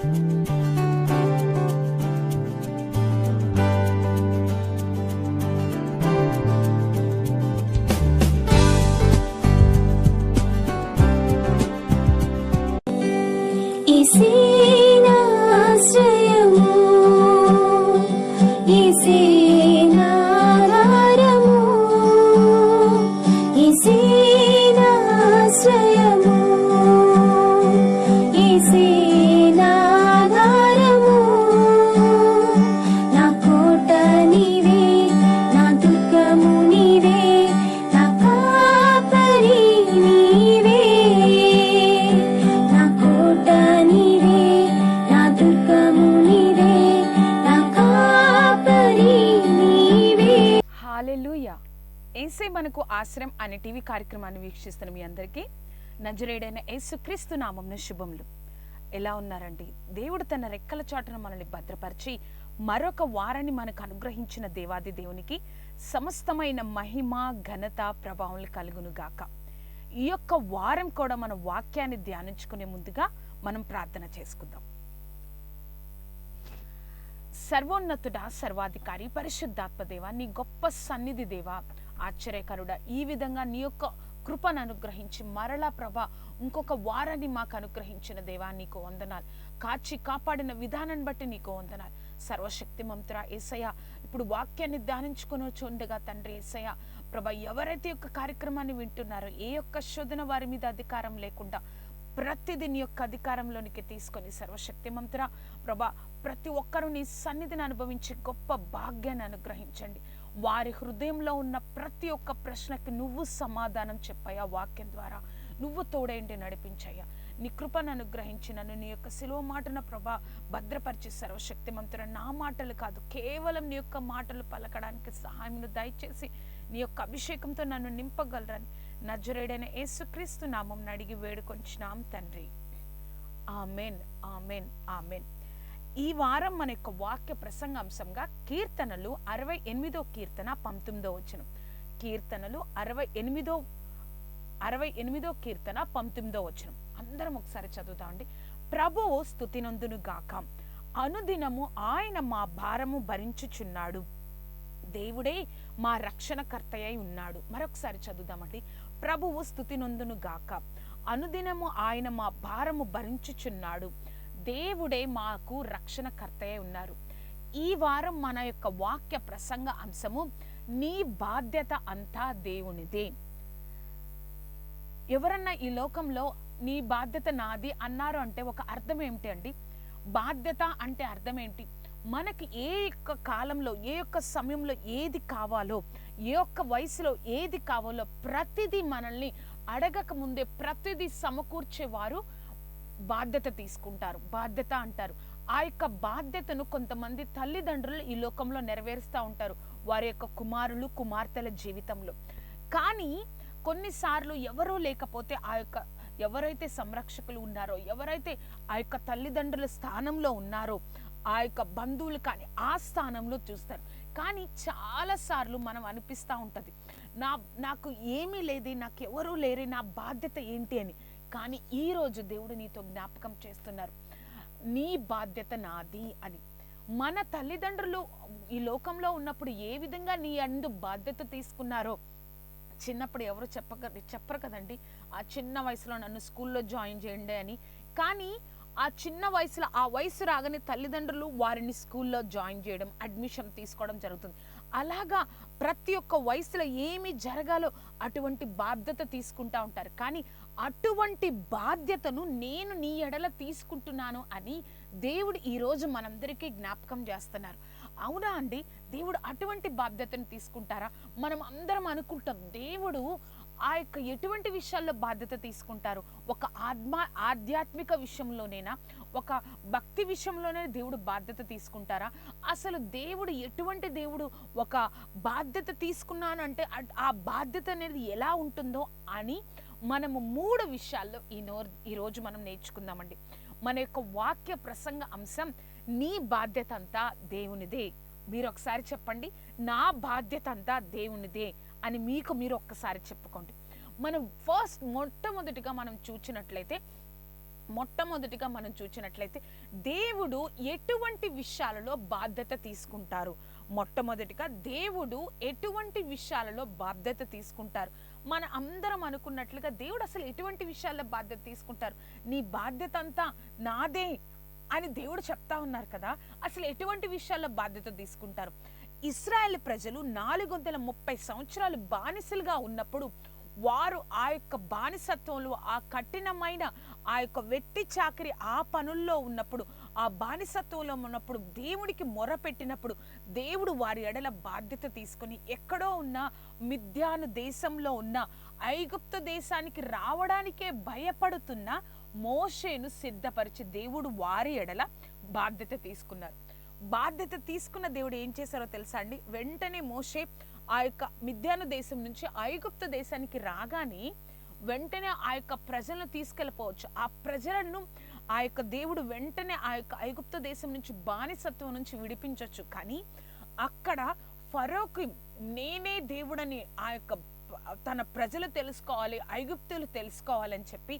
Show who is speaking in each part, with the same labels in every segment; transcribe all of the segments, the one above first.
Speaker 1: ఏసే మనకు ఆశ్రయం అనే టీవీ కార్యక్రమాన్ని వీక్షిస్తున్న మీ అందరికీ నజరేయుడైన యేసుక్రీస్తు నామమున శుభములు. ఎలా ఉన్నారండి? దేవుడు తన రెక్కల చాటున మనల్ని భద్రపరిచి మరొక వారాన్ని మనకు అనుగ్రహించిన దేవాది దేవునికి సమస్తమైన మహిమ, ఘనత, ప్రభావం కలుగును గాక. ఈ యొక్క వారం కూడా మన వాక్యాన్ని ధ్యానించుకునే ముందుగా మనం ప్రార్థన చేసుకుందాం. సర్వోన్నతుడా, సర్వాధికారి, పరిశుద్ధాత్మ దేవా, నీ గొప్ప సన్నిధి దేవా, ఆశ్చర్యకరుడా, ఈ విధంగా నీ యొక్క కృపను అనుగ్రహించి మరలా ప్రభా ఇంకొక వారాన్ని మాకు అనుగ్రహించిన దేవా నీకు వందనాలు. కాచి కాపాడిన విధానాన్ని బట్టి నీకు వందనాలు. సర్వశక్తి మంత్ర యేసయ్య, ఇప్పుడు వాక్యాన్ని ధ్యానించుకుని చూడగా తండ్రి యేసయ్య ప్రభా, ఎవరైతే యొక్క కార్యక్రమాన్ని వింటున్నారో ఏ యొక్క శోధన వారి మీద అధికారం లేకుండా ప్రతిదీ నీ యొక్క అధికారంలోనికి తీసుకొని సర్వశక్తి మంత్ర ప్రభా ప్రతి ఒక్కరూ నీ సన్నిధిని అనుభవించి గొప్ప భాగ్యాన్ని అనుగ్రహించండి. వారి హృదయంలో ఉన్న ప్రతి ఒక్క ప్రశ్నకి నువ్వు సమాధానం చెప్పాయా, వాక్యం ద్వారా నువ్వు తోడేంటి నడిపించాయా. నీ కృపను అనుగ్రహించి నన్ను నీ యొక్క సిలువ మాటన ప్రభా భద్రపరిచి సర్వశక్తి మంత్ర నా మాటలు కాదు కేవలం నీ యొక్క మాటలు పలకడానికి సహాయం దయచేసి నీ యొక్క అభిషేకంతో నన్ను నింపగలరని నజరేయుడైన యేసుక్రీస్తు నామం అడిగి వేడుకొంచున్నాం తండ్రి. Amen, amen, amen. ఈ వారం మన యొక్క వాక్య ప్రసంగాంశంగా కీర్తనలు 68వ కీర్తన 19వ వచనం. కీర్తనలు 68వ కీర్తన 19వ వచనం. అందరం ఒకసారి చదువుతామండి. ప్రభువు స్తుతినందును గాక, అనుదినము ఆయన మా భారము భరించుచున్నాడు, దేవుడే మా రక్షణకర్తయ్య ఉన్నాడు. మరొకసారి చదువుదామండి. ప్రభువు స్తుతినందును గాక, అనుదినము ఆయన మా భారము భరించుచున్నాడు, దేవుడే మాకు రక్షణకర్తయ్య ఉన్నారు. ఈ వారం మన యొక్క వాక్య ప్రసంగ అంశము నీ బాధ్యత అంతా దేవునిదే. ఎవరన్నా ఈ లోకంలో నీ బాధ్యత నాది అన్నారు అంటే ఒక అర్థం ఏమిటి అండి? బాధ్యత అంటే అర్థం ఏంటి? మనకి ఏ యొక్క కాలంలో ఏ యొక్క సమయంలో ఏది కావాలో, ఏ యొక్క వయసులో ఏది కావాలో ప్రతిదీ మనల్ని అడగక ముందే ప్రతిదీ సమకూర్చేవారు బాధ్యత తీసుకుంటారు, బాధ్యత అంటారు. ఆ యొక్క బాధ్యతను కొంతమంది తల్లిదండ్రులు ఈ లోకంలో నెరవేరుస్తూ ఉంటారు వారి యొక్క కుమారులు కుమార్తెల జీవితంలో. కానీ కొన్నిసార్లు ఎవరూ లేకపోతే ఆ యొక్క ఎవరైతే సంరక్షకులు ఉన్నారో, ఎవరైతే ఆ యొక్క తల్లిదండ్రుల స్థానంలో ఉన్నారో ఆ యొక్క బంధువులు కానీ ఆ స్థానంలో చూస్తారు. కానీ చాలా సార్లు మనం అనిపిస్తూ ఉంటుంది, నాకు ఏమీ లేదు, నాకు ఎవరూ లేరు, నా బాధ్యత ఏంటి అని. కానీ ఈరోజు దేవుడు నీతో జ్ఞాపకం చేస్తున్నారు, నీ బాధ్యత నాది అని. మన తల్లిదండ్రులు ఈ లోకంలో ఉన్నప్పుడు ఏ విధంగా నీ అందు బాధ్యత తీసుకున్నారో చిన్నప్పుడు ఎవరు చెప్పరు కదండి. ఆ చిన్న వయసులో నన్ను స్కూల్లో జాయిన్ చేయండి అని. కానీ ఆ చిన్న వయసులో ఆ వయసు రాగానే తల్లిదండ్రులు వారిని స్కూల్లో జాయిన్ చేయడం, అడ్మిషన్ తీసుకోవడం జరుగుతుంది. అలాగా ప్రతి ఒక్క వయసులో ఏమి జరగాలో అటువంటి బాధ్యత తీసుకుంటా ఉంటారు. కానీ అటువంటి బాధ్యతను నేను నీ ఎడల తీసుకుంటున్నాను అని దేవుడు ఈరోజు మనందరికీ జ్ఞాపకం చేస్తున్నారు. అవునా అండి? దేవుడు అటువంటి బాధ్యతను తీసుకుంటారా? మనం అందరం అనుకుంటాం దేవుడు ఆ యొక్క ఎటువంటి విషయాల్లో బాధ్యత తీసుకుంటారు? ఒక ఆధ్యాత్మిక విషయంలోనేనా, ఒక భక్తి విషయంలోనే దేవుడు బాధ్యత తీసుకుంటారా? అసలు దేవుడు ఎటువంటి దేవుడు? ఒక బాధ్యత తీసుకున్నాను అంటే ఆ బాధ్యత అనేది ఎలా ఉంటుందో అని మనము 3 విషయాల్లో ఈరోజు మనం నేర్చుకుందామండి. మన యొక్క వాక్య ప్రసంగ అంశం నీ బాధ్యత అంతా దేవునిదే. మీరు ఒకసారి చెప్పండి, నా బాధ్యత అంతా దేవునిదే అని మీకు మీరు ఒక్కసారి చెప్పుకోండి. మనం మొట్టమొదటిగా మనం చూసినట్లయితే మొట్టమొదటిగా మనం చూసినట్లయితే దేవుడు ఎటువంటి విషయాలలో బాధ్యత తీసుకుంటారు. మొట్టమొదటిగా దేవుడు ఎటువంటి విషయాలలో బాధ్యత తీసుకుంటారు. మన అందరం అనుకున్నట్లుగా దేవుడు అసలు ఎటువంటి విషయాల్లో బాధ్యత తీసుకుంటారు? నీ బాధ్యత అంతా నాదే అని దేవుడు చెప్తా ఉన్నారు కదా. అసలు ఎటువంటి విషయాల్లో బాధ్యత తీసుకుంటారు? ఇశ్రాయేల్ ప్రజలు 430 సంవత్సరాలు బానిసలుగా ఉన్నప్పుడు వారు ఆ యొక్క బానిసత్వంలో, ఆ కఠినమైన ఆ యొక్క వెట్టి చాకిరి ఆ పనుల్లో ఉన్నప్పుడు, ఆ బానిసత్వంలో ఉన్నప్పుడు దేవుడికి మొరపెట్టినప్పుడు దేవుడు వారి ఎడల బాధ్యత తీసుకొని ఎక్కడో ఉన్న మిద్యాను దేశంలో ఉన్న ఐగుప్తు దేశానికి రావడానికే భయపడుతున్న మోషేను సిద్ధపరిచి దేవుడు వారి ఎడల బాధ్యత తీసుకున్నారు. బాధ్యత తీసుకున్న దేవుడు ఏం చేశారో తెలుసా అండి? వెంటనే మోషే ఆ యొక్క మిద్యాను దేశం నుంచి ఐగుప్తు దేశానికి రాగానే వెంటనే ఆ యొక్క ప్రజలను తీసుకెళ్ళిపోవచ్చు. ఆ ప్రజలను ఆ యొక్క దేవుడు వెంటనే ఆ యొక్క ఐగుప్తు దేశం నుంచి బానిసత్వం నుంచి విడిపించవచ్చు. కానీ అక్కడ ఫరోకి నేనే దేవుడని ఆ యొక్క తన ప్రజలు తెలుసుకోవాలి, ఐగుప్తులు తెలుసుకోవాలని చెప్పి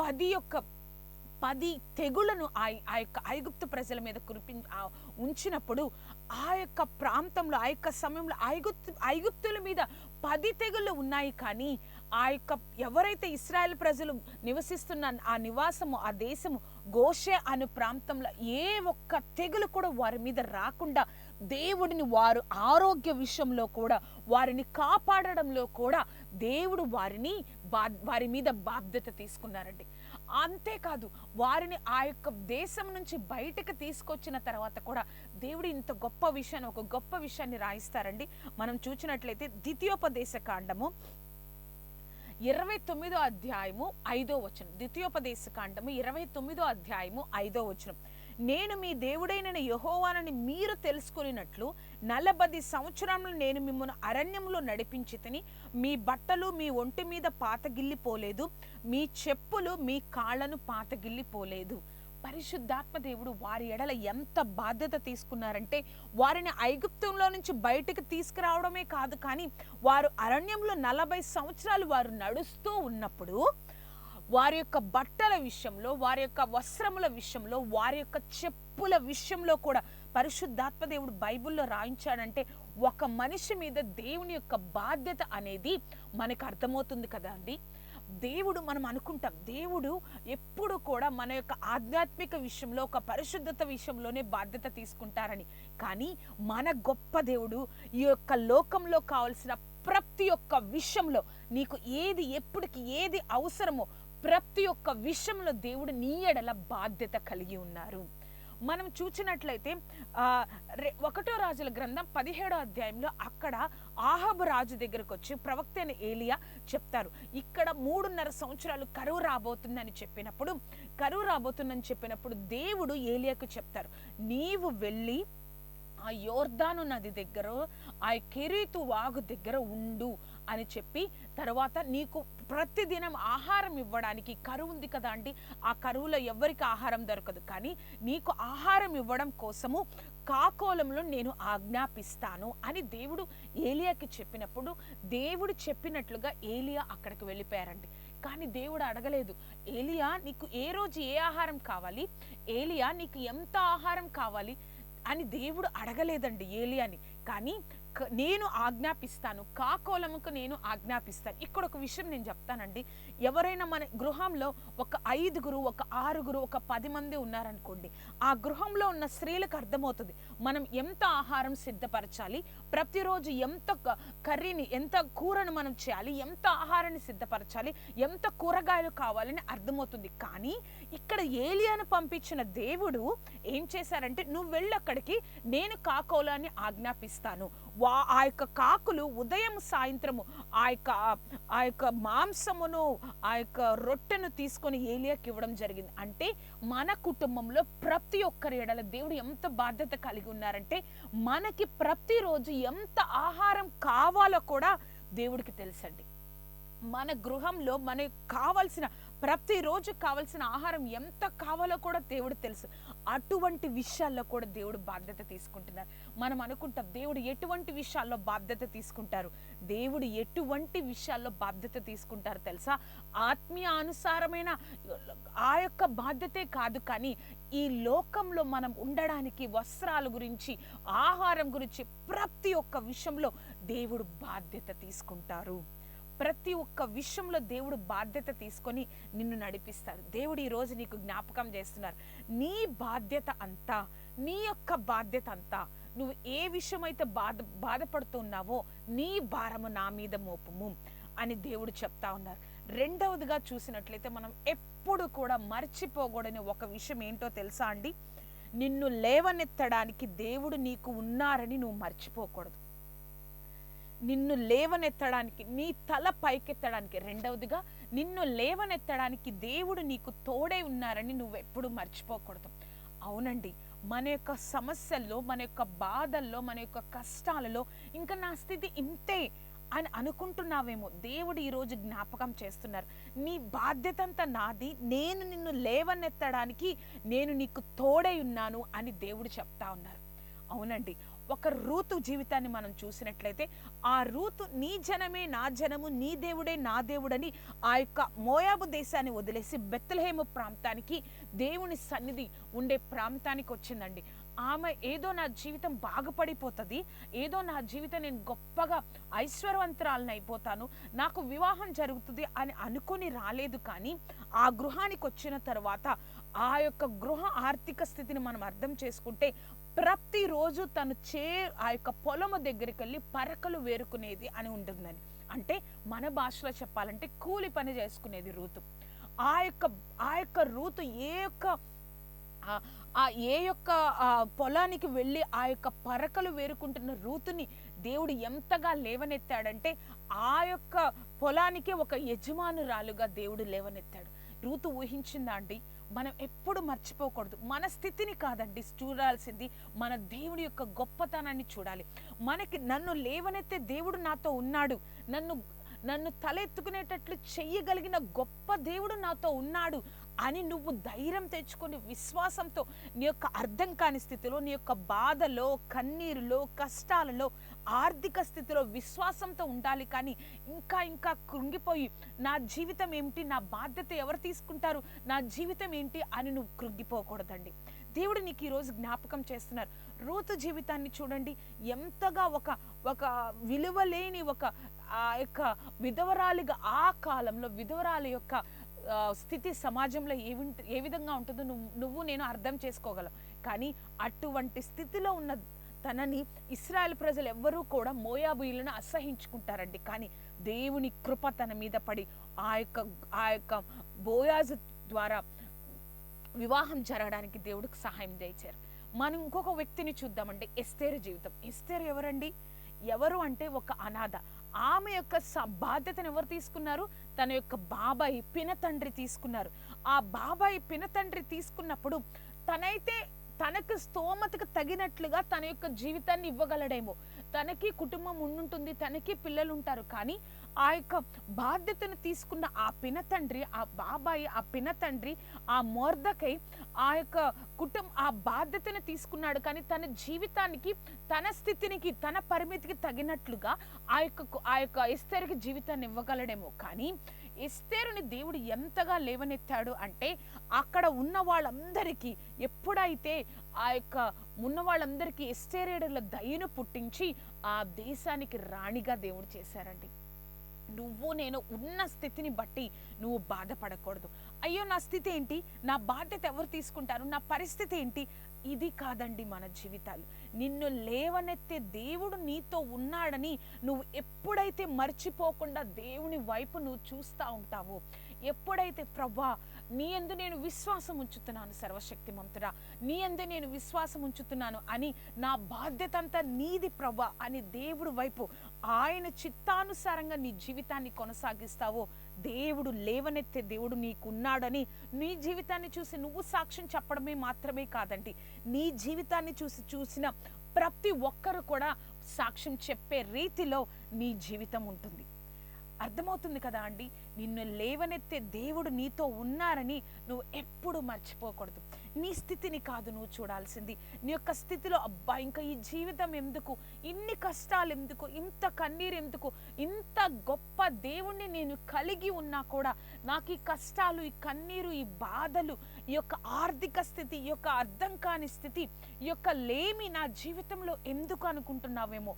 Speaker 1: 10 తెగులను ఆ యొక్క ఐగుప్తు ప్రజల మీద ఉంచినప్పుడు ఆ యొక్క ప్రాంతంలో, ఆ యొక్క సమయంలో ఐగుప్తుల మీద 10 తెగుళ్ళు ఉన్నాయి. కానీ ఆ యొక్క ఎవరైతే ఇశ్రాయేల్ ప్రజలు నివసిస్తున్న ఆ నివాసము, ఆ దేశము గోషే అను ప్రాంతంలో ఏ ఒక్క తెగులు కూడా వారి మీద రాకుండా దేవుడిని వారు ఆరోగ్య విషయంలో కూడా, వారిని కాపాడడంలో కూడా దేవుడు వారి మీద బాధ్యత తీసుకున్నారండి. అంతేకాదు, వారిని ఆ యొక్క దేశం నుంచి బయటకు తీసుకొచ్చిన తర్వాత కూడా దేవుడు ఇంత ఒక గొప్ప విషయాన్ని రాయిస్తారండి. మనం చూసినట్లయితే ద్వితీయోపదేశ కాండము 29వ అధ్యాయము 5వ వచనం. ద్వితీయోపదేశ కాండము 29వ అధ్యాయము 5వ వచనం. నేను మీ దేవుడైన యెహోవానని మీరు తెలుసుకున్నట్లు 40 సంవత్సరములు నేను మిమ్మల్ని అరణ్యంలో నడిపించితిని. మీ బట్టలు మీ ఒంటి మీద పాతగిల్లిపోలేదు, మీ చెప్పులు మీ కాళ్ళను పాతగిల్లిపోలేదు. పరిశుద్ధాత్మ దేవుడు వారి ఎడల ఎంత బాధ్యత తీసుకున్నారంటే, వారిని ఐగుప్తంలో నుంచి బయటకు తీసుకురావడమే కాదు, కానీ వారు అరణ్యంలో 40 సంవత్సరాలు వారు నడుస్తూ ఉన్నప్పుడు వారి యొక్క బట్టల విషయంలో, వారి యొక్క వస్త్రముల విషయంలో, వారి యొక్క చెప్పుల విషయంలో కూడా పరిశుద్ధాత్మ దేవుడు బైబిల్లో రాయించాడంటే ఒక మనిషి మీద దేవుని యొక్క బాధ్యత అనేది మనకు అర్థమవుతుంది కదా అండి. దేవుడు, మనం అనుకుంటాం దేవుడు ఎప్పుడు కూడా మన యొక్క ఆధ్యాత్మిక విషయంలో, ఒక పరిశుద్ధత విషయంలోనే బాధ్యత తీసుకుంటారని. కానీ మన గొప్ప దేవుడు ఈ యొక్క లోకంలో కావాల్సిన ప్రతి ఒక్క విషయంలో, నీకు ఏది ఎప్పటికి ఏది అవసరమో ప్రతి ఒక్క విషయంలో దేవుడు నీ ఎడల బాధ్యత కలిగి ఉన్నారు. మనం చూసినట్లయితే 1వ రాజుల గ్రంథం 17వ అధ్యాయంలో అక్కడ ఆహాబు రాజు దగ్గరకు వచ్చి ప్రవక్త అయిన ఏలియా చెప్తారు, ఇక్కడ 3.5 సంవత్సరాలు కరువు రాబోతుందని చెప్పినప్పుడు దేవుడు ఏలియాకు చెప్తారు, నీవు వెళ్ళి ఆ యోర్దాను నది దగ్గర, ఆ కెరీతు వాగు దగ్గర ఉండు అని చెప్పి, తర్వాత నీకు ప్రతిదినం ఆహారం ఇవ్వడానికి, కరువు ఉంది కదా అండి, ఆ కరువులో ఎవరికి ఆహారం దొరకదు, కానీ నీకు ఆహారం ఇవ్వడం కోసము కాకోలంలో నేను ఆజ్ఞాపిస్తాను అని దేవుడు ఏలియాకి చెప్పినప్పుడు, దేవుడు చెప్పినట్లుగా ఏలియా అక్కడికి వెళ్ళిపోయారండి. కానీ దేవుడు అడగలేదు, ఏలియా నీకు ఏ రోజు ఏ ఆహారం కావాలి, ఏలియా నీకు ఎంత ఆహారం కావాలి అని దేవుడు అడగలేదండి ఏలియాని. కానీ నేను ఆజ్ఞాపిస్తాను, కాకోలముకు నేను ఆజ్ఞాపిస్తాను. ఇక్కడ ఒక విషయం నేను చెప్తానండి, ఎవరైనా మన గృహంలో ఒక 5గురు, ఒక 6గురు, ఒక 10 మంది ఉన్నారనుకోండి, ఆ గృహంలో ఉన్న స్త్రీలకు అర్థమవుతుంది మనం ఎంత ఆహారం సిద్ధపరచాలి, ప్రతిరోజు ఎంత కర్రీని, ఎంత కూరను మనం చేయాలి, ఎంత ఆహారాన్ని సిద్ధపరచాలి, ఎంత కూరగాయలు కావాలని అర్థమవుతుంది. కానీ ఇక్కడ ఏలియాను పంపించిన దేవుడు ఏం చేశారంటే, నువ్వు వెళ్ళక్కడికి, నేను కాకోలాన్ని ఆజ్ఞాపిస్తాను. ఆ యొక్క కాకులు ఉదయం సాయంత్రము ఆ యొక్క మాంసమును, ఆ యొక్క రొట్టెను తీసుకొని ఏలియాకి ఇవ్వడం జరిగింది. అంటే మన కుటుంబంలో ప్రతి ఒక్కరి ఎడల దేవుడు ఎంత బాధ్యత కలిగి ఉన్నారంటే, మనకి ప్రతిరోజు ఎంత ఆహారం కావాలో కూడా దేవుడికి తెలుసండి. మన గృహంలో మనకు కావాల్సిన ప్రతిరోజు కావలసిన ఆహారం ఎంత కావాలో కూడా దేవుడు తెలుసు. అటువంటి విషయాల్లో కూడా దేవుడు బాధ్యత తీసుకుంటున్నారు. మనం అనుకుంటాం దేవుడు ఎటువంటి విషయాల్లో బాధ్యత తీసుకుంటారు. దేవుడు ఎటువంటి విషయాల్లో బాధ్యత తీసుకుంటారు తెలుసా? ఆత్మీయ అనుసారమైన ఆ యొక్క బాధ్యతే కాదు, కానీ ఈ లోకంలో మనం ఉండడానికి వస్త్రాల గురించి, ఆహారం గురించి ప్రతి ఒక్క విషయంలో దేవుడు బాధ్యత తీసుకుంటారు. ప్రతి ఒక్క విషయంలో దేవుడు బాధ్యత తీసుకొని నిన్ను నడిపిస్తారు. దేవుడు ఈరోజు నీకు జ్ఞాపకం చేస్తున్నారు, నీ బాధ్యత అంతా, నీ యొక్క బాధ్యత అంతా, నువ్వు ఏ విషయమైతే బాధపడుతున్నావో నీ భారము నా మీద మోపము అని దేవుడు చెప్తా ఉన్నారు. రెండవదిగా చూసినట్లయితే మనం ఎప్పుడు కూడా మర్చిపోకూడని ఒక విషయం ఏంటో తెలుసా అండి? నిన్ను లేవనెత్తడానికి దేవుడు నీకు ఉన్నారని నువ్వు మర్చిపోకూడదు. నిన్ను లేవనెత్తడానికి, నీ తల పైకెత్తడానికి, రెండవదిగా నిన్ను లేవనెత్తడానికి దేవుడు నీకు తోడై ఉన్నారని నువ్వు ఎప్పుడు మర్చిపోకూడదు. అవునండి, మన యొక్క సమస్యల్లో, మన యొక్క బాధల్లో, మన యొక్క కష్టాలలో ఇంకా నా స్థితి ఇంతే అని అనుకుంటున్నావేమో. దేవుడు ఈరోజు జ్ఞాపకం చేస్తున్నారు, నీ బాధ్యత అంతా నాది, నేను నిన్ను లేవనెత్తడానికి నేను నీకు తోడై ఉన్నాను అని దేవుడు చెప్తా ఉన్నారు. అవునండి, ఒక రూతు జీవితాన్ని మనం చూసినట్లయితే, ఆ రూతు నీ జనమే నా జనము, నీ దేవుడే నా దేవుడని ఆ యొక్క మోయాబు దేశాన్ని వదిలేసి బెత్లెహేము ప్రాంతానికి, దేవుని సన్నిధి ఉండే ప్రాంతానికి వచ్చిందండి. ఆమె ఏదో నా జీవితం బాగుపడిపోతుంది, ఏదో నా జీవితం నేను గొప్పగా ఐశ్వర్యవంతురాలను అయిపోతాను, నాకు వివాహం జరుగుతుంది అని అనుకొని రాలేదు. కానీ ఆ గృహానికి వచ్చిన తర్వాత ఆ యొక్క గృహ ఆర్థిక స్థితిని మనం అర్థం చేసుకుంటే, ప్రతిరోజు తను ఆ యొక్క పొలము దగ్గరికి వెళ్ళి పరకలు వేరుకునేది అని ఉంటుందని. అంటే మన భాషలో చెప్పాలంటే కూలి పని చేసుకునేది రూతు. ఆ యొక్క రూతు ఏ యొక్క పొలానికి వెళ్ళి ఆ యొక్క పరకలు వేరుకుంటున్న రూతుని దేవుడు ఎంతగా లేవనెత్తాడంటే, ఆ యొక్క పొలానికే ఒక యజమానురాలుగా దేవుడు లేవనెత్తాడు. రూతు ఊహించిందా అండి? మనం ఎప్పుడు మర్చిపోకూడదు, మన స్థితిని కాదండి చూడాల్సింది, మన దేవుడి యొక్క గొప్పతనాన్ని చూడాలి. నన్ను లేవనెత్తే దేవుడు నాతో ఉన్నాడు, నన్ను తలెత్తుకునేటట్లు చెయ్యగలిగిన గొప్ప దేవుడు నాతో ఉన్నాడు అని నువ్వు ధైర్యం తెచ్చుకొని విశ్వాసంతో నీ యొక్క అర్థం కాని స్థితిలో, నీ యొక్క బాధలో, కన్నీరులో, కష్టాలలో, ఆర్థిక స్థితిలో విశ్వాసంతో ఉండాలి. కానీ ఇంకా కృంగిపోయి నా జీవితం ఏమిటి, నా బాధ్యత ఎవరు తీసుకుంటారు, నా జీవితం ఏంటి అని నువ్వు కృంగిపోకూడదండి. దేవుడు నీకు ఈరోజు జ్ఞాపకం చేస్తున్నారు. రూతు జీవితాన్ని చూడండి, ఎంతగా ఒక విలువలేని ఆ యొక్క విధవరాలిగా, ఆ కాలంలో విధవరాలి యొక్క స్థితి సమాజంలో ఏ విధంగా ఉంటుందో నువ్వు నేను అర్థం చేసుకోగలం. కానీ అటువంటి స్థితిలో ఉన్న తనని ఇశ్రాయేల్ ప్రజలు ఎవ్వరూ కూడా మోయాబీయులను అసహించుకుంటారండి. కానీ దేవుని కృప తన మీద పడి ఆ యొక్క బోయాజు ద్వారా వివాహం జరగడానికి దేవుడికి సహాయం చేశారు. మనం ఇంకొక వ్యక్తిని చూద్దామండి, ఎస్తేరు జీవితం. ఎస్తేరు ఎవరు అంటే ఒక అనాథ. ఆమె యొక్క బాధ్యతను ఎవరు తీసుకున్నారు? తన యొక్క బాబాయి పినతండ్రి తీసుకున్నారు. ఆ బాబాయి పినతండ్రి తీసుకున్నప్పుడు తనకు స్తోమతకు తగినట్లుగా తన యొక్క జీవితాన్ని ఇవ్వగలడేమో. తనకి కుటుంబం ఉండుంటుంది, తనకి పిల్లలు ఉంటారు. కానీ ఆ యొక్క బాధ్యతను తీసుకున్న ఆ పినతండ్రి, ఆ బాబాయి, ఆ పినతండ్రి, ఆ మొర్దెకై ఆ బాధ్యతను తీసుకున్నాడు. కానీ తన జీవితానికి, తన స్థితికి, తన పరిమితికి తగినట్లుగా ఆ యొక్క ఎస్తేరుకి జీవితాన్ని ఇవ్వగలడేమో. కానీ ఎస్తేరుని దేవుడు ఎంతగా లేవనెత్తాడు అంటే, అక్కడ ఉన్న వాళ్ళందరికీ, ఎప్పుడైతే ఉన్న వాళ్ళందరికీ ఎస్తేరేడుల దయను పుట్టించి ఆ దేశానికి రాణిగా దేవుడు చేశారండి. నువ్వు నేను ఉన్న స్థితిని బట్టి నువ్వు బాధపడకూడదు. అయ్యో నా స్థితి ఏంటి, నా బాధ్యత ఎవరు తీసుకుంటారు, నా పరిస్థితి ఏంటి, ఇది కాదండి మన జీవితాలు. నిన్ను లేవనెత్తే దేవుడు నీతో ఉన్నాడని నువ్వు ఎప్పుడైతే మర్చిపోకుండా దేవుని వైపు నువ్వు చూస్తూ ఉంటావో, ఎప్పుడైతే ప్రభువా నీ యందు నేను విశ్వాసం ఉంచుతున్నాను, సర్వశక్తిమంతుడా నీ యందు నేను విశ్వాసం ఉంచుతున్నాను అని, నా బాధ్యత అంతా నీది ప్రభువా అని దేవుడు వైపు, ఆయన చిత్తానుసారంగా నీ జీవితాన్ని కొనసాగిస్తావో, దేవుడు లేవనెత్తే దేవుడు నీకున్నాడని నీ జీవితాన్ని చూసి నువ్వు సాక్ష్యం చెప్పడమే మాత్రమే కాదండి, నీ జీవితాన్ని చూసిన ప్రతి ఒక్కరు కూడా సాక్ష్యం చెప్పే రీతిలో నీ జీవితం ఉంటుంది. అర్థమవుతుంది కదా అండి. నిన్ను లేవనెత్తే దేవుడు నీతో ఉన్నారని నువ్వు ఎప్పుడు మర్చిపోకూడదు. నీ స్థితిని కాదు నువ్వు చూడాల్సింది, నీ యొక్క స్థితిలో అబ్బా ఇంకా ఈ జీవితం ఎందుకు, ఇన్ని కష్టాలు ఎందుకు, ఇంత కన్నీరు ఎందుకు, ఇంత గొప్ప దేవుణ్ణి నేను కలిగి ఉన్నా కూడా నాకు ఈ కష్టాలు, ఈ కన్నీరు, ఈ బాధలు, ఈ యొక్క ఆర్థిక స్థితి, ఈ యొక్క అర్థం కాని స్థితి, ఈ యొక్క లేమి నా జీవితంలో ఎందుకు అనుకుంటున్నావేమో.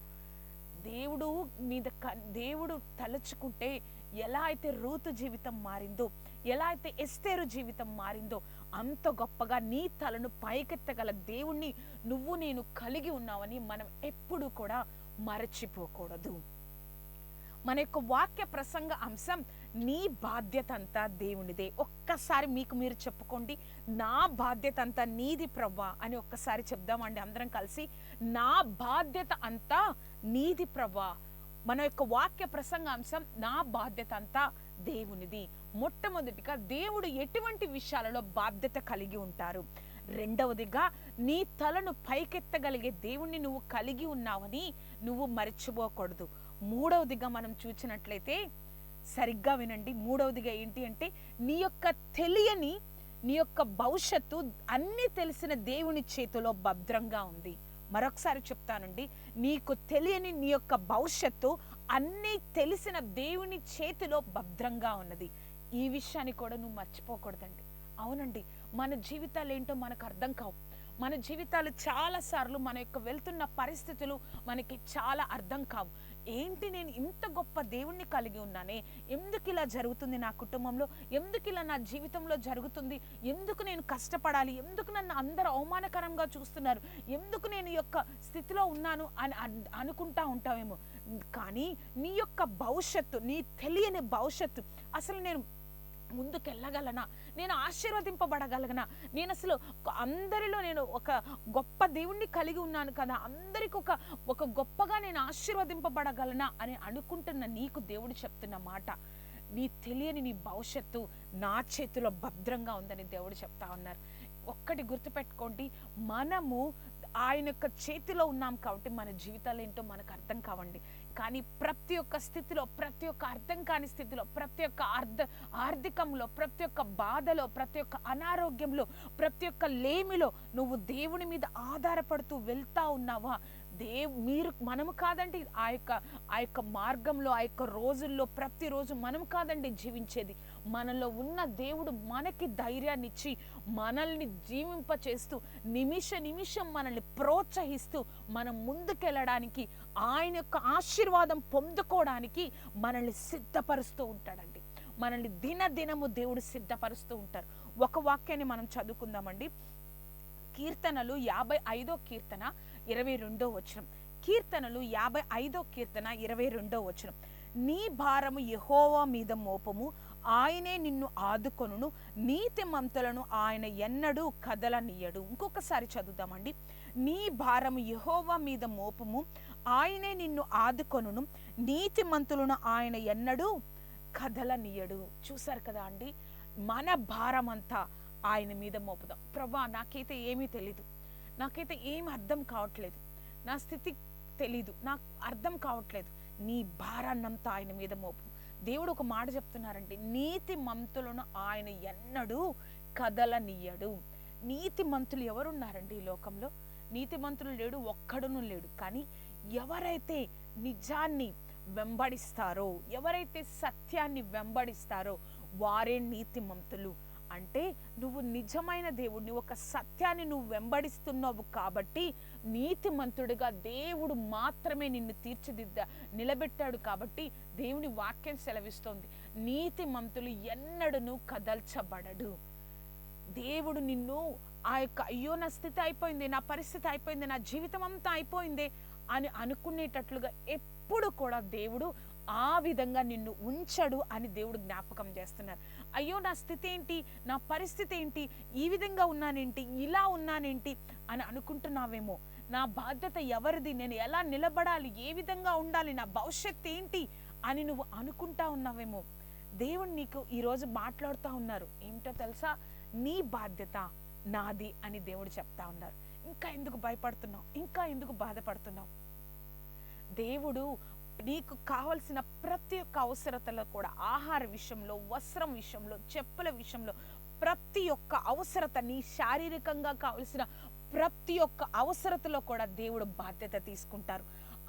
Speaker 1: దేవుడు తలుచుకుంటే ఎలా అయితే రూతు జీవితం మారిందో, ఎలా అయితే ఎస్తేరు జీవితం మారిందో, అంత గొప్పగా నీ తలను పైకెత్తగల దేవుణ్ణి నువ్వు నేను కలిగి ఉన్నావని మనం ఎప్పుడు కూడా మరచిపోకూడదు. మన యొక్క వాక్య ప్రసంగ అంశం నీ బాధ్యత అంతా దేవునిదే. ఒక్కసారి మీకు మీరు చెప్పుకోండి, నా బాధ్యత అంతా నీది ప్రభువా అని ఒక్కసారి చెప్దామండి అందరం కలిసి. నా బాధ్యత అంతా నీది ప్రభువా. మన యొక్క వాక్య ప్రసంగ అంశం నా బాధ్యత అంతా దేవునిది. మొట్టమొదటిగా దేవుడు ఎటువంటి విషయాలలో బాధ్యత కలిగి ఉంటారు. రెండవదిగా నీ తలను పైకెత్తగలిగే దేవుణ్ణి నువ్వు కలిగి ఉన్నావని నువ్వు మర్చిపోకూడదు. మూడవదిగా మనం చూసినట్లయితే, సరిగ్గా వినండి, మూడవదిగా ఏంటి అంటే నీ యొక్క భవిష్యత్తు అన్నీ తెలిసిన దేవుని చేతిలో భద్రంగా ఉంది. మరొకసారి చెప్తానండి, నీకు తెలియని నీ యొక్క భవిష్యత్తు అన్నీ తెలిసిన దేవుని చేతిలో భద్రంగా ఉన్నది. ఈ విషయాన్ని కూడా నువ్వు మర్చిపోకూడదండి. అవునండి, మన జీవితాలు ఏంటో మనకు అర్థం కావు. మన జీవితాలు చాలాసార్లు మన యొక్క వెళ్తున్న పరిస్థితులు మనకి చాలా అర్థం కావు. ఏంటి, నేను ఇంత గొప్ప దేవుణ్ణి కలిగి ఉన్నానే, ఎందుకు ఇలా జరుగుతుంది నా కుటుంబంలో, ఎందుకు ఇలా నా జీవితంలో జరుగుతుంది, ఎందుకు నేను కష్టపడాలి, ఎందుకు నన్ను అందరూ అవమానకరంగా చూస్తున్నారు, ఎందుకు నేను ఈ యొక్క స్థితిలో ఉన్నాను అని అనుకుంటా ఉంటావేమో. కానీ నీ యొక్క భవిష్యత్తు, నీ తెలియని భవిష్యత్తు, అసలు నేను ముందుకెళ్ళగలనా, నేను ఆశీర్వదింపబడగలగనా, నేను అసలు అందరిలో నేను ఒక గొప్ప దేవుణ్ణి కలిగి ఉన్నాను కదా, అందరికి ఒక గొప్పగా నేను ఆశీర్వదింపబడగలనా అని అనుకుంటున్న నీకు దేవుడు చెప్తున్న మాట, నీ తెలియని నీ భవిష్యత్తు నా చేతిలో భద్రంగా ఉందని దేవుడు చెప్తా ఉన్నారు. ఒక్కటి గుర్తుపెట్టుకోండి, మనము ఆయన యొక్క చేతిలో ఉన్నాం కాబట్టి మన జీవితాలు ఏంటో మనకు అర్థం కావండి. కానీ ప్రతి ఒక్క స్థితిలో, ప్రతి ఒక్క అర్థం కాని స్థితిలో, ప్రతి ఒక్క ఆర్థికంలో, ప్రతి ఒక్క బాధలో, ప్రతి ఒక్క అనారోగ్యంలో, ప్రతి ఒక్క లేమిలో నువ్వు దేవుని మీద ఆధారపడుతూ వెళ్తా ఉన్నావా? మనము కాదండి ఆ యొక్క మార్గంలో, ఆ యొక్క రోజుల్లో ప్రతిరోజు మనం కాదండి జీవించేది. మనలో ఉన్న దేవుడు మనకి ధైర్యాన్ని ఇచ్చి మనల్ని జీవింపచేస్తూ నిమిషం మనల్ని ప్రోత్సహిస్తూ మనం ముందుకెళ్ళడానికి, ఆయన యొక్క ఆశీర్వాదం పొందుకోవడానికి మనల్ని సిద్ధపరుస్తూ ఉంటాడండి. మనల్ని దినదినము దేవుడు సిద్ధపరుస్తూ ఉంటారు. ఒక వాక్యాన్ని మనం చదువుకుందామండి. కీర్తనలు 55వ కీర్తన 22వ వచనం. కీర్తనలు 55వ కీర్తన 22వ వచనం. నీ భారము యెహోవా మీద మోపము, ఆయనే నిన్ను ఆదుకొనును, నీతిమంతులను ఆయన ఎన్నడూ కదలనీయడు. ఇంకొకసారి చదువుదామండి. నీ భారము యెహోవా మీద మోపము, ఆయనే నిన్ను ఆదుకొనును, నీతిమంతులను ఆయన ఎన్నడూ కదలనీయడు. చూసారు కదా అండి, మన భారం అంతా ఆయన మీద మోపుదాం. ప్రభా, నాకైతే ఏమీ తెలీదు, నాకైతే ఏమి అర్థం కావట్లేదు, నా స్థితి తెలీదు, నాకు అర్థం కావట్లేదు, నీ భారాన్నంతా ఆయన మీద మోపు. దేవుడు ఒక మాట చెప్తున్నారండి, నీతి మంతులను ఆయన ఎన్నడూ కదలనీయడు. నీతి మంతులు ఎవరున్నారండి ఈ లోకంలో? నీతి మంతులు లేడు, ఒక్కడును లేడు. కానీ ఎవరైతే నిజాన్ని వెంబడిస్తారో, ఎవరైతే సత్యాన్ని వెంబడిస్తారో వారే నీతి మంతులు. అంటే నువ్వు నిజమైన దేవుడిని, ఒక సత్యాన్ని నువ్వు వెంబడిస్తున్నావు కాబట్టి నీతిమంతుడిగా దేవుడు మాత్రమే నిన్ను నిలబెట్టాడు. కాబట్టి దేవుని వాక్యం సెలవిస్తోంది, నీతిమంతులు ఎన్నడూ కదల్చబడడు. దేవుడు నిన్ను ఆ యొక్క అయ్యో నా స్థితి అయిపోయింది, నా పరిస్థితి అయిపోయింది, నా జీవితం అంతా అయిపోయింది అని అనుకునేటట్లుగా ఎప్పుడు కూడా దేవుడు ఆ విధంగా నిన్ను ఉంచడు అని దేవుడు జ్ఞాపకం చేస్తున్నారు. అయ్యో నా స్థితి ఏంటి, నా పరిస్థితి ఏంటి, ఈ విధంగా ఉన్నానేంటి, ఇలా ఉన్నానేంటి అని అనుకుంటున్నావేమో. నా బాధ్యత ఎవరిది, నేను ఎలా నిలబడాలి, ఏ విధంగా ఉండాలి, నా భవిష్యత్తు ఏంటి అని నువ్వు అనుకుంటా ఉన్నావేమో. దేవుడు నీకు ఈరోజు మాట్లాడుతూ ఉన్నారు. ఏమిటో తెలుసా? నీ బాధ్యత నాది అని దేవుడు చెప్తా ఉన్నారు. ఇంకా ఎందుకు భయపడుతున్నావు, ఇంకా ఎందుకు బాధపడుతున్నావు? దేవుడు నీకు కావలసిన ప్రతి ఒక్క అవసరతలో కూడా, ఆహార విషయంలో, వస్త్రం విషయంలో, చెప్పుల విషయంలో, ప్రతి ఒక్క అవసరత, నీ శారీరకంగా కావలసిన ప్రతి ఒక్క అవసరతలో కూడా దేవుడు బాధ్యత తీసుకుంటారు.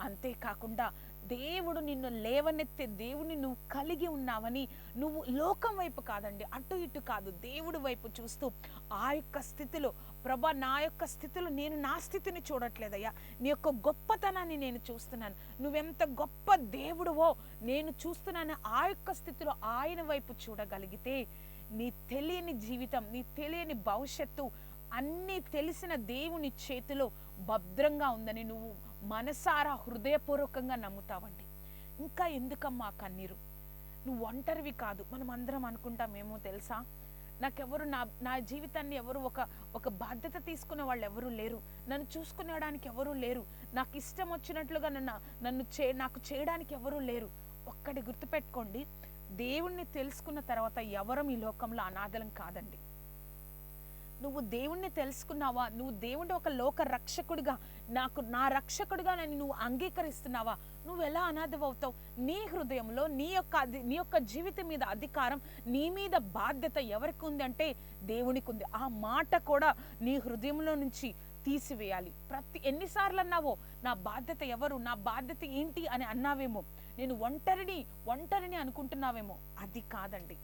Speaker 1: అంతేకాకుండా దేవుడు నిన్ను లేవనెత్తే దేవుని నువ్వు కలిగి ఉన్నావని నువ్వు లోకం వైపు కాదండి, అటు ఇటు కాదు, దేవుడి వైపు చూస్తూ ఆ యొక్క స్థితిలో, ప్రభా నా యొక్క స్థితిలో నేను నా స్థితిని చూడట్లేదయ్యా, నీ యొక్క గొప్పతనాన్ని నేను చూస్తున్నాను, నువ్వెంత గొప్ప దేవుడువో నేను చూస్తున్నాను, ఆ యొక్క స్థితిలో ఆయన వైపు చూడగలిగితే నీ తెలియని జీవితం, నీ తెలియని భవిష్యత్తు అన్నీ తెలిసిన దేవుని చేతిలో భద్రంగా ఉందని నువ్వు మనసారా హృదయపూర్వకంగా నమ్ముతావండి. ఇంకా ఎందుకమ్మా కన్నీరు? నువ్వు ఒంటరివి కాదు. మనం అందరం అనుకుంటామేమో తెలుసా, నాకెవరు నా జీవితాన్ని ఎవరు ఒక బాధ్యత తీసుకునే వాళ్ళు ఎవరు లేరు, నన్ను చూసుకునేడానికి ఎవరు లేరు, నాకు ఇష్టం వచ్చినట్లుగా నాకు చేయడానికి ఎవరు లేరు. ఒక్కటి గుర్తుపెట్టుకోండి, దేవుణ్ణి తెలుసుకున్న తర్వాత ఎవరం ఈ లోకంలో అనాథలం కాదండి. నువ్వు దేవుణ్ణి తెలుసుకున్నావా, నువ్వు దేవుడి ఒక లోక రక్షకుడిగా, నా రక్షకుడిగా నువ్వు అంగీకరిస్తున్నావా, నువ్వు ఎలా అనాథవవుతావు? నీ హృదయంలో నీ యొక్క జీవితం మీద అధికారం, నీ మీద బాధ్యత ఎవరికి ఉంది అంటే దేవునికి ఉంది. ఆ మాట కూడా నీ హృదయంలో నుంచి తీసివేయాలి. ఎన్నిసార్లు అన్నావో నా బాధ్యత ఎవరు, నా బాధ్యత ఏంటి అని అన్నావేమో, నేను ఒంటరిని అనుకుంటున్నావేమో. అది కాదండి.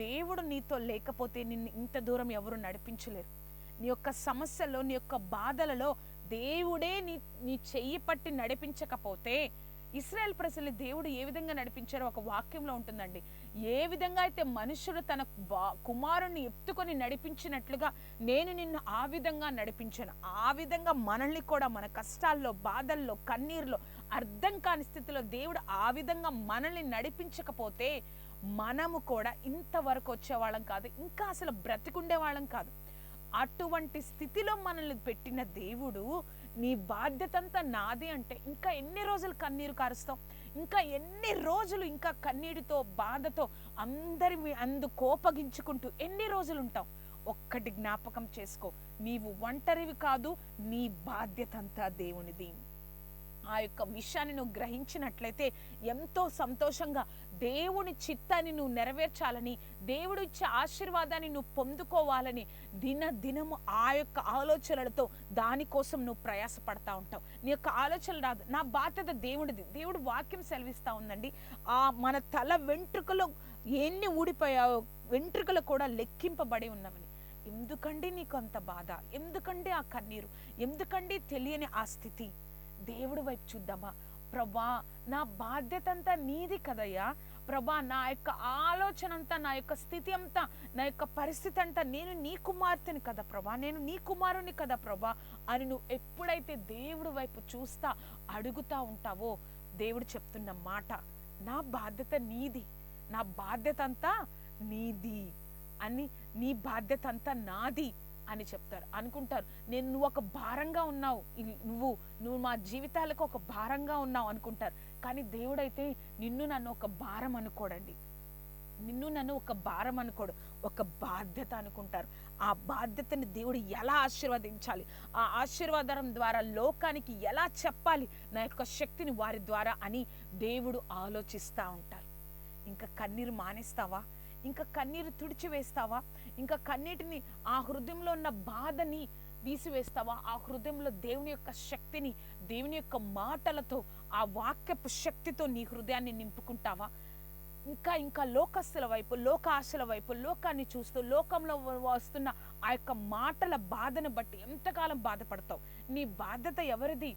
Speaker 1: దేవుడు నీతో లేకపోతే నిన్ను ఇంత దూరం ఎవరు నడిపించలేరు. నీ యొక్క సమస్యలో, నీ యొక్క బాధలలో దేవుడే నీ చెయ్యి పట్టి నడిపించకపోతే, ఇశ్రాయేల్ ప్రజల్ని దేవుడు ఏ విధంగా నడిపించారో ఒక వాక్యంలో ఉంటుందండి. ఏ విధంగా అయితే మనుషుడు తన కుమారుణ్ణి ఎత్తుకొని నడిపించినట్లుగా నేను నిన్ను ఆ విధంగా నడిపించాను. ఆ విధంగా మనల్ని కూడా మన కష్టాల్లో, బాధల్లో, కన్నీరులో, అర్థం కాని స్థితిలో దేవుడు ఆ విధంగా మనల్ని నడిపించకపోతే మనము కూడా ఇంతవరకు వచ్చేవాళ్ళం కాదు, ఇంకా అసలు బ్రతికుండే వాళ్ళం కాదు. అటువంటి స్థితిలో మనల్ని పెట్టిన దేవుడు నీ బాధ్యత అంతా నాది అంటే ఇంకా ఎన్ని రోజులు కన్నీరు కారుస్తావు? ఇంకా ఎన్ని రోజులు ఇంకా కన్నీటితో, బాధతో అందు కోపగించుకుంటూ ఎన్ని రోజులు ఉంటావు? ఒక్కటి జ్ఞాపకం చేసుకో, నీవు ఒంటరివి కాదు, నీ బాధ్యత అంతా దేవునిది. ఆ యొక్క విషయాన్ని నువ్వు గ్రహించినట్లయితే ఎంతో సంతోషంగా దేవుని చిత్తాన్ని నువ్వు నెరవేర్చాలని, దేవుడు ఇచ్చే ఆశీర్వాదాన్ని నువ్వు పొందుకోవాలని దినము ఆ యొక్క ఆలోచనలతో దానికోసం నువ్వు ప్రయాసపడతా ఉంటావు. నీ యొక్క ఆలోచన రాదు, నా బాధ్యత దేవుడిది. దేవుడు వాక్యం సెలవిస్తా ఉందండి, మన తల వెంట్రుకలు ఎన్ని ఊడిపోయావో వెంట్రుకలు కూడా లెక్కింపబడి ఉన్నవని. ఎందుకండి నీకు అంత బాధ? ఎందుకండి ఆ కన్నీరు? ఎందుకండి తెలియని ఆ స్థితి? దేవుడి వైపు చూద్దామా? ప్రభా నా బాధ్యత అంతా నీది కదయ్యా, ప్రభా నా యొక్క ఆలోచన అంతా, నా యొక్క స్థితి అంతా, నా యొక్క పరిస్థితి అంతా నేను నీ కుమార్తెని కదా ప్రభా, నేను నీ కుమారుని కదా ప్రభా అని నువ్వు ఎప్పుడైతే దేవుడి వైపు చూస్తా అడుగుతా ఉంటావో, దేవుడు చెప్తున్న మాట, నా బాధ్యత నీది, నా బాధ్యత అంతా నీది అని, నీ బాధ్యత అంతా నాది అని చెప్తారు. అనుకుంటారు నువ్వు ఒక భారంగా ఉన్నావు, నువ్వు మా జీవితాలకు ఒక భారంగా ఉన్నావు అనుకుంటారు. కానీ దేవుడైతే నిన్ను నన్ను ఒక భారం అనుకోడండి, నిన్ను నన్ను ఒక భారం అనుకోడు, ఒక బాధ్యత అనుకుంటారు. ఆ బాధ్యతని దేవుడు ఎలా ఆశీర్వదించాలి, ఆ ఆశీర్వాదం ద్వారా లోకానికి ఎలా చెప్పాలి నా యొక్క శక్తిని వారి ద్వారా అని దేవుడు ఆలోచిస్తూ ఉంటారు. ఇంకా కన్నీరు మానేస్తావా? ఇంకా కన్నీరు తుడిచివేస్తావా? ఇంకా కన్నీటిని, ఆ హృదయంలో ఉన్న బాధని తీసివేస్తావా? ఆ హృదయంలో దేవుని యొక్క శక్తిని, దేవుని యొక్క మాటలతో, ఆ వాక్యపు శక్తితో నీ హృదయాన్ని నింపుకుంటావా? ఇంకా లోకస్తుల వైపు, లోక ఆశల వైపు, లోకాన్ని చూస్తూ లోకంలో వస్తున్న ఆ యొక్క మాటల బాధను బట్టి ఎంతకాలం బాధపడతావు? నీ బాధ్యత ఎవరిది?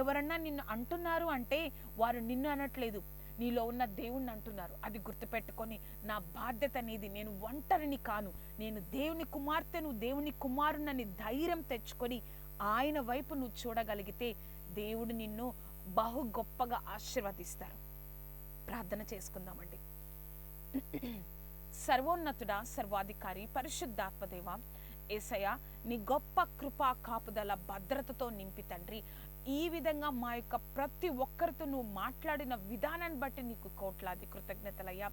Speaker 1: ఎవరన్నా నిన్ను అంటున్నారు అంటే వారు నిన్ను అనట్లేదు, నీలో ఉన్న దేవుణ్ణి అంటున్నారు. అది గుర్తుపెట్టుకొని నా బాధ్యత నీది, నేను ఒంటరిని కాను, నేను దేవుని కుమార్తెను, దేవుని కుమారునని ధైర్యం తెచ్చుకొని ఆయన వైపు నువ్వు చూడగలిగితే దేవుడు నిన్ను బహు గొప్పగా ఆశీర్వదిస్తారు. ప్రార్థన చేసుకుందామండి. సర్వోన్నతుడా, సర్వాధికారి, పరిశుద్ధాత్మదేవ, యేసయ్య నీ గొప్ప కృపా కాపుదల భద్రతతో నింపి తండ్రి, ఈ విధంగా మా యొక్క ప్రతి ఒక్కరితో నువ్వు మాట్లాడిన విధానాన్ని బట్టి నీకు కోట్లాది కృతజ్ఞతలయ్యా.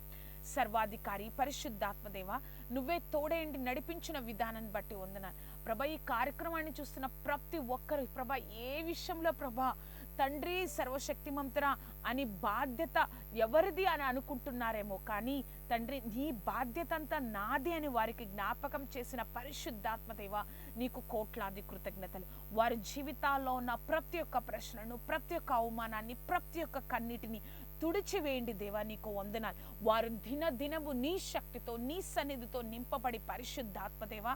Speaker 1: సర్వాధికారి పరిశుద్ధాత్మదేవ, నువ్వే తోడేంటి నడిపించిన విధానాన్ని బట్టి వందనాలు ప్రభా. ఈ కార్యక్రమాన్ని చూస్తున్న ప్రతి ఒక్కరు ప్రభా, ఏ విషయంలో ప్రభా తండ్రి సర్వశక్తిమంతురా అని బాధ్యత ఎవరిది అని అనుకుంటున్నారేమో, కానీ తండ్రి నీ బాధ్యత అంతా నాది అని వారికి జ్ఞాపకం చేసిన పరిశుద్ధాత్మదేవ, నీకు కోట్లాది కృతజ్ఞతలు. వారి జీవితాల్లో ఉన్న ప్రతి ఒక్క ప్రశ్నను, ప్రతి ఒక్క అవమానాన్ని, ప్రతి ఒక్క కన్నిటిని తుడిచివేయండి దేవా, నీకు వందనాలు. వారు దినదినము నీ శక్తితో, నీ సన్నిధితో నింపబడి పరిశుద్ధాత్మదేవ,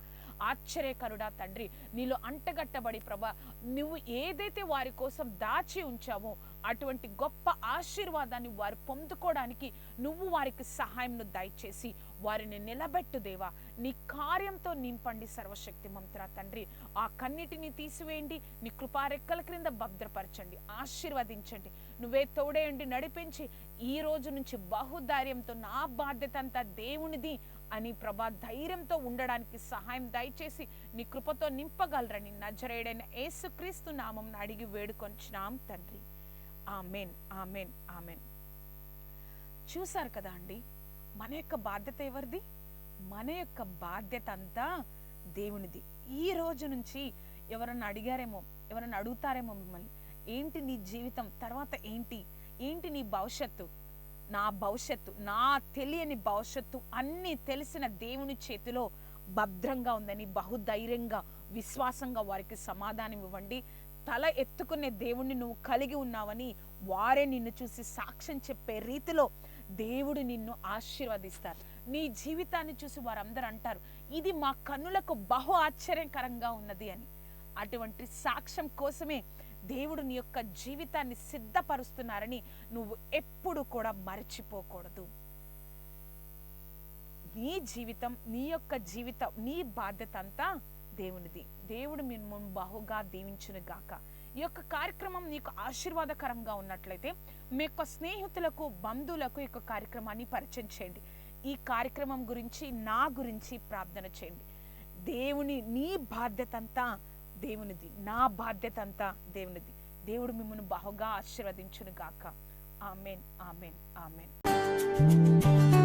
Speaker 1: ఆశ్చర్యకరుడా తండ్రి, నీలో అంటగట్టబడి ప్రభా, నువ్వు ఏదైతే వారి కోసం దాచి ఉంచావో అటువంటి గొప్ప ఆశీర్వాదాన్ని వారు పొందుకోవడానికి నువ్వు వారికి సహాయంను దయచేసి వారిని నిలబెట్టు దేవా. నీ కార్యంతో నింపండి సర్వశక్తిమంతుడా తండ్రి. ఆ కన్నిటిని తీసివేయండి, నీ కృపారెక్కల క్రింద భద్రపరచండి, ఆశీర్వదించండి. నువ్వే తోడేయండి, నడిపించి ఈ రోజు నుంచి బహుధైర్యంతో నా బాధ్యత అంతా దేవునిది అని ప్రభా ధైర్యంతో ఉండడానికి సహాయం దయచేసి నీ కృపతో నింపగలరని నజరేయుడైన యేసుక్రీస్తు నామం అడిగి వేడుకొంచున్నాం తండ్రి. Amen, amen, amen. చూసారు కదా అండి, మన యొక్క బాధ్యత ఎవరిది? మన యొక్క బాధ్యత అంతా దేవునిది. ఈ రోజు నుంచి ఎవరన్నా అడిగారేమో, ఎవరన్నా అడుగుతారేమో మిమ్మల్ని, ఏంటి నీ జీవితం తర్వాత ఏంటి, ఏంటి నీ భవిష్యత్తు? నా భవిష్యత్తు, నా తెలియని భవిష్యత్తు అన్నీ తెలిసిన దేవుని చేతిలో భద్రంగా ఉందని బహుధైర్యంగా, విశ్వాసంగా వారికి సమాధానం ఇవ్వండి. తల ఎత్తుకునే దేవుణ్ణి నువ్వు కలిగి ఉన్నావని వారే నిన్ను చూసి సాక్ష్యం చెప్పే రీతిలో దేవుడు నిన్ను ఆశీర్వదిస్తారు. నీ జీవితాన్ని చూసి వారందరూ అంటారు, ఇది మా కన్నులకు బహు ఆశ్చర్యకరంగా ఉన్నది అని. అటువంటి సాక్ష్యం కోసమే దేవుడు నీ యొక్క జీవితాన్ని సిద్ధపరుస్తున్నారని నువ్వు ఎప్పుడు కూడా మర్చిపోకూడదు. నీ జీవితం, నీ యొక్క జీవితం, నీ బాధ్యత అంతా దేవునిది. దేవుడు మిమ్మల్ని బహుగా దీవించును గాక. ఈ యొక్క కార్యక్రమం నీకు ఆశీర్వాదకరంగా ఉన్నట్లయితే మీ యొక్క స్నేహితులకు, బంధువులకు ఈ యొక్క కార్యక్రమాన్ని పరిచయం చేయండి. ఈ కార్యక్రమం గురించి, నా గురించి ప్రార్థన చేయండి. దేవుని, నీ బాధ్యత అంతా దేవునిది, నా బాధ్యత అంతా దేవునిది. దేవుడు మిమ్మల్ని బహుగా ఆశీర్వదించును గాక. Amen, amen, amen.